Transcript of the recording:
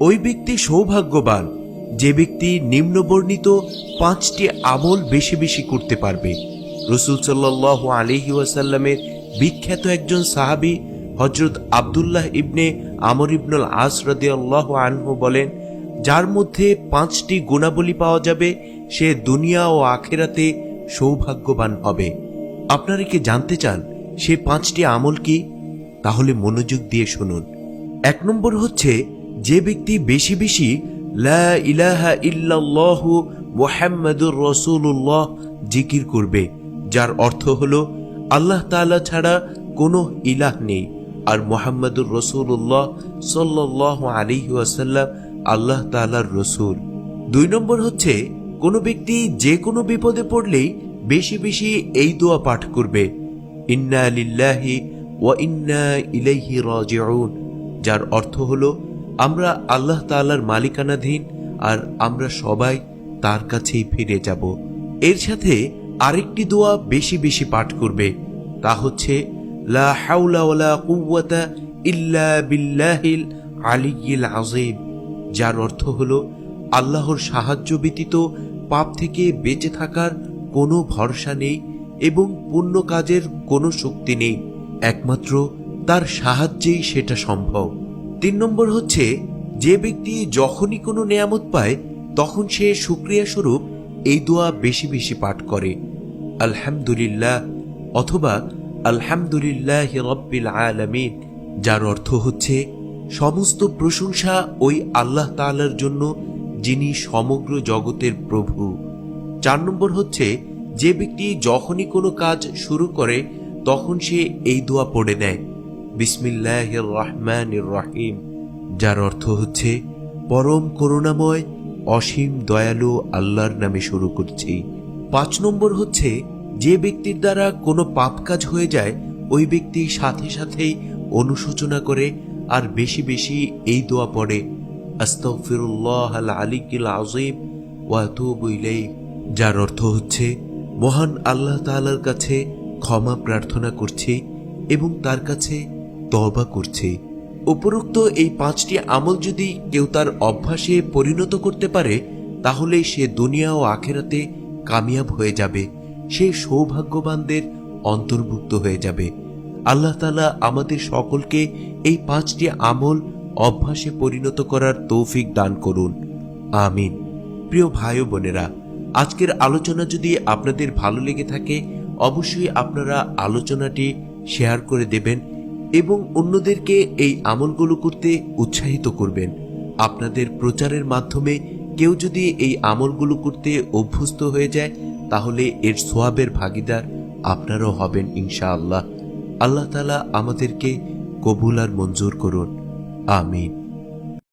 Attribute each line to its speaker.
Speaker 1: ওই ব্যক্তি সৌভাগ্যবান যে ব্যক্তি নিম্নবর্ণিত 5টি আমল বেশি বেশি করতে পারবে। রাসূল সাল্লাল্লাহু আলাইহি ওয়াসাল্লামের বিখ্যাত একজন সাহাবী হযরত আব্দুল্লাহ ইবনে আমর ইবনুল আস রাদিয়াল্লাহু আনহু বলেন, যার মধ্যে 5টি গুণাবলী পাওয়া যাবে সে দুনিয়া ও আখিরাতে সৌভাগ্যবান হবে। আপনারা কি জানতে চান সে 5টি আমল কি? তাহলে মনোযোগ দিয়ে শুনুন। 1 নম্বর হচ্ছে, যে ব্যক্তি বেশি বেশি লা ইলাহা ইল্লাল্লাহু মুহাম্মাদুর রাসূলুল্লাহ জিকির করবে, যার অর্থ হলো আল্লাহ তাআলা ছাড়া কোনো ইলাহ নেই আর মুহাম্মাদুর রাসূলুল্লাহ সাল্লাল্লাহু আলাইহি ওয়াসাল্লাম আল্লাহ তাআলার রাসূল। 2 নম্বর হচ্ছে, কোনো ব্যক্তি যে কোনো বিপদে পড়লেই বেশি বেশি এই দোয়া পাঠ করবে, ইন্না লিল্লাহি ওয়া ইন্না ইলাইহি রাজিউন, যার অর্থ হলো আমরা আল্লাহ তাআলার মালিকানাধীন আর আমরা সবাই তার কাছেই ফিরে যাব। এর সাথে আরেকটি দোয়া বেশি বেশি পাঠ করবে, তা হচ্ছে লা হাওলা ওয়ালা কুওয়াতা ইল্লা বিল্লাহিল আলিয়্যিল আযীম, যার অর্থ হলো আল্লাহর সাহায্য ব্যতীত পাপ থেকে বেঁচে থাকার কোনো ভরসা নেই এবং পুণ্য কাজের কোনো শক্তি নেই, একমাত্র তার সাহায্যেই সেটা সম্ভব। 3 নম্বর হচ্ছে, যে ব্যক্তি যখনই কোনো নেয়ামত পায় তখন সে শুকরিয়া স্বরূপ এই দোয়া বেশি বেশি পাঠ করে, আলহামদুলিল্লাহ অথবা আলহামদুলিল্লাহি রাব্বিল আলামিন, যার অর্থ হচ্ছে সমস্ত প্রশংসা ওই আল্লাহ তাআলার জন্য যিনি সমগ্র জগতের প্রভু। 4 নম্বর হচ্ছে, যে ব্যক্তি যখনই কোনো কাজ শুরু করে তখন সে এই দোয়া পড়ে নেয়, বিসমিল্লাহির রহমানির রহিম, যার অর্থ হচ্ছে পরম করুণাময় অসীম দয়ালু আল্লাহর নামে শুরু করছি। 5 নম্বর হচ্ছে, যে ব্যক্তির দ্বারা কোনো পাপ কাজ হয়ে যায় ওই ব্যক্তি সাথে সাথেই অনুশোচনা করে আর বেশি বেশি এই দোয়া পড়ে, আস্তাগফিরুল্লাহাল আলিয়্যিল আযীম ওয়া আতুবু ইলাইহি, যার অর্থ হচ্ছে মহান আল্লাহ তাআলার কাছে ক্ষমা প্রার্থনা করছি এবং তার কাছে তওবা করছি। উপরোক্ত এই 5টি আমল যদি কেউ তার অভ্যাসে পরিণত করতে পারে তাহলে সে দুনিয়া ও আখিরাতে কামিয়াব হয়ে যাবে, সে সৌভাগ্যবানদের অন্তর্ভুক্ত হয়ে যাবে। আল্লাহ তাআলা আমাদের সকলকে এই 5টি আমল অভ্যাসে পরিণত করার তৌফিক দান করুন, আমিন। প্রিয় ভাই ও বোনেরা, আজকের আলোচনা যদি আপনাদের ভালো লেগে থাকে অবশ্যই আপনারা আলোচনাটি শেয়ার করে দেবেন এবং অন্যদেরকে এই আমলগুলো করতে উৎসাহিত করবেন। আপনাদের প্রচারের মাধ্যমে কেউ যদি এই আমলগুলো করতে অভ্যস্ত হয়ে যায় তাহলে এর সওয়াবের ভাগীদার আপনারাও হবেন ইনশাআল্লাহ। আল্লাহ তাআলা আমাদেরকে কবুল আর মঞ্জুর করুন, আমিন।